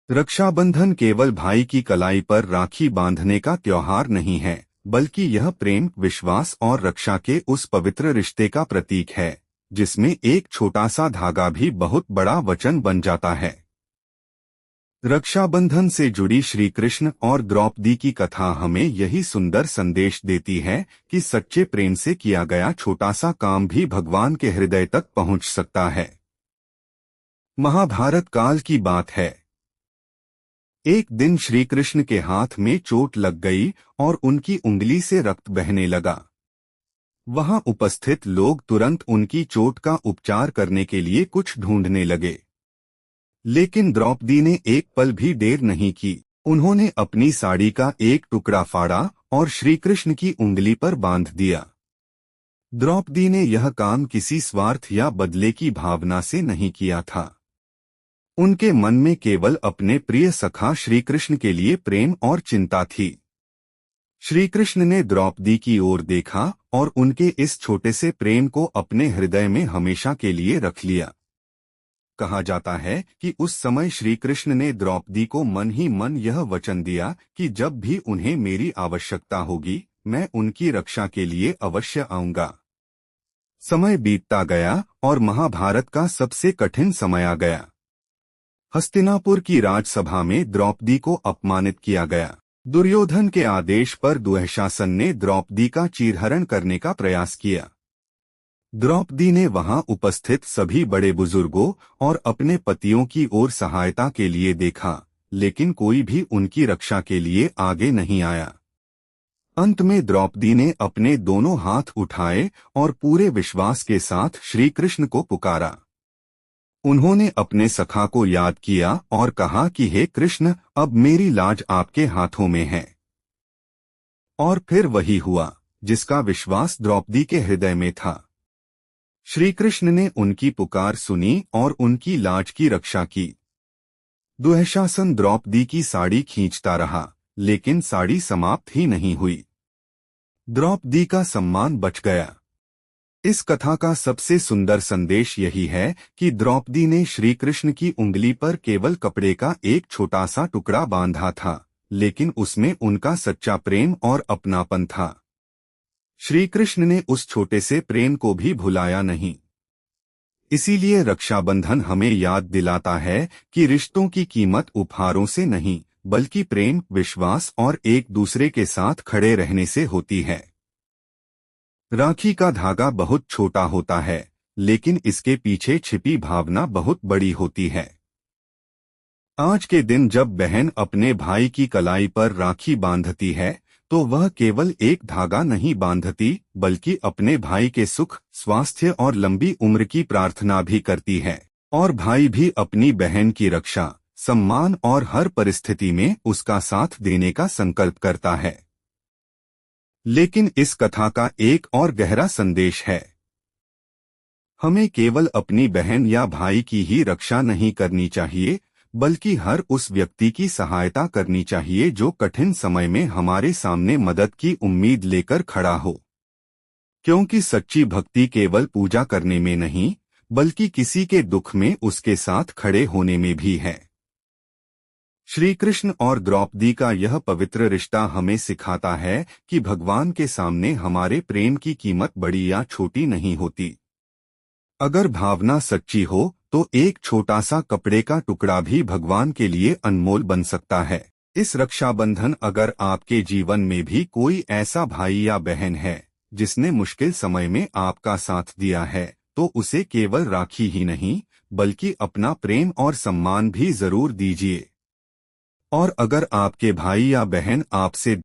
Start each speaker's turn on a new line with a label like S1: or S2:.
S1: रक्षाबंधन केवल भाई की कलाई पर राखी बांधने का त्योहार नहीं है, बल्कि यह प्रेम, विश्वास और रक्षा के उस पवित्र रिश्ते का प्रतीक है जिसमें एक छोटा सा धागा भी बहुत बड़ा वचन बन जाता है। रक्षाबंधन से जुड़ी श्री कृष्ण और द्रौपदी की कथा हमें यही सुंदर संदेश देती है कि सच्चे प्रेम से किया गया छोटा सा काम भी भगवान के हृदय तक पहुंच सकता है। महाभारत काल की बात है। एक दिन श्री कृष्ण के हाथ में चोट लग गई और उनकी उंगली से रक्त बहने लगा। वहां उपस्थित लोग तुरंत उनकी चोट का उपचार करने के लिए कुछ ढूंढने लगे, लेकिन द्रौपदी ने एक पल भी देर नहीं की। उन्होंने अपनी साड़ी का एक टुकड़ा फाड़ा और श्री कृष्ण की उंगली पर बांध दिया। द्रौपदी ने यह काम किसी स्वार्थ या बदले की भावना से नहीं किया था। उनके मन में केवल अपने प्रिय सखा श्री कृष्ण के लिए प्रेम और चिंता थी। श्री कृष्ण ने द्रौपदी की ओर देखा और उनके इस छोटे से प्रेम को अपने हृदय में हमेशा के लिए रख लिया। कहा जाता है कि उस समय श्री कृष्ण ने द्रौपदी को मन ही मन यह वचन दिया कि जब भी उन्हें मेरी आवश्यकता होगी, मैं उनकी रक्षा के लिए अवश्य आऊंगा। समय बीतता गया और महाभारत का सबसे कठिन समय आ गया। हस्तिनापुर की राजसभा में द्रौपदी को अपमानित किया गया। दुर्योधन के आदेश पर दुःशासन ने द्रौपदी का चीरहरण करने का प्रयास किया। द्रौपदी ने वहां उपस्थित सभी बड़े बुजुर्गों और अपने पतियों की ओर सहायता के लिए देखा, लेकिन कोई भी उनकी रक्षा के लिए आगे नहीं आया। अंत में द्रौपदी ने अपने दोनों हाथ उठाए और पूरे विश्वास के साथ श्री कृष्ण को पुकारा। उन्होंने अपने सखा को याद किया और कहा कि हे कृष्ण, अब मेरी लाज आपके हाथों में है। और फिर वही हुआ जिसका विश्वास द्रौपदी के हृदय में था। श्री कृष्ण ने उनकी पुकार सुनी और उनकी लाज की रक्षा की। दुःशासन द्रौपदी की साड़ी खींचता रहा, लेकिन साड़ी समाप्त ही नहीं हुई। द्रौपदी का सम्मान बच गया। इस कथा का सबसे सुंदर संदेश यही है कि द्रौपदी ने श्री कृष्ण की उंगली पर केवल कपड़े का एक छोटा सा टुकड़ा बांधा था, लेकिन उसमें उनका सच्चा प्रेम और अपनापन था। श्री कृष्ण ने उस छोटे से प्रेम को भी भुलाया नहीं। इसीलिए रक्षाबंधन हमें याद दिलाता है कि रिश्तों की कीमत उपहारों से नहीं, बल्कि प्रेम, विश्वास और एक दूसरे के साथ खड़े रहने से होती है। राखी का धागा बहुत छोटा होता है, लेकिन इसके पीछे छिपी भावना बहुत बड़ी होती है। आज के दिन जब बहन अपने भाई की कलाई पर राखी बांधती है, तो वह केवल एक धागा नहीं बांधती, बल्कि अपने भाई के सुख, स्वास्थ्य और लंबी उम्र की प्रार्थना भी करती है। और भाई भी अपनी बहन की रक्षा, सम्मान और हर परिस्थिति में उसका साथ देने का संकल्प करता है। लेकिन इस कथा का एक और गहरा संदेश है। हमें केवल अपनी बहन या भाई की ही रक्षा नहीं करनी चाहिए, बल्कि हर उस व्यक्ति की सहायता करनी चाहिए जो कठिन समय में हमारे सामने मदद की उम्मीद लेकर खड़ा हो। क्योंकि सच्ची भक्ति केवल पूजा करने में नहीं, बल्कि किसी के दुख में उसके साथ खड़े होने में भी है। श्री कृष्ण और द्रौपदी का यह पवित्र रिश्ता हमें सिखाता है कि भगवान के सामने हमारे प्रेम की कीमत बड़ी या छोटी नहीं होती। अगर भावना सच्ची हो तो एक छोटा सा कपड़े का टुकड़ा भी भगवान के लिए अनमोल बन सकता है। इस रक्षाबंधन अगर आपके जीवन में भी कोई ऐसा भाई या बहन है जिसने मुश्किल समय में आपका साथ दिया है, तो उसे केवल राखी ही नहीं, बल्कि अपना प्रेम और सम्मान भी जरूर दीजिए। और अगर आपके भाई या बहन आपसे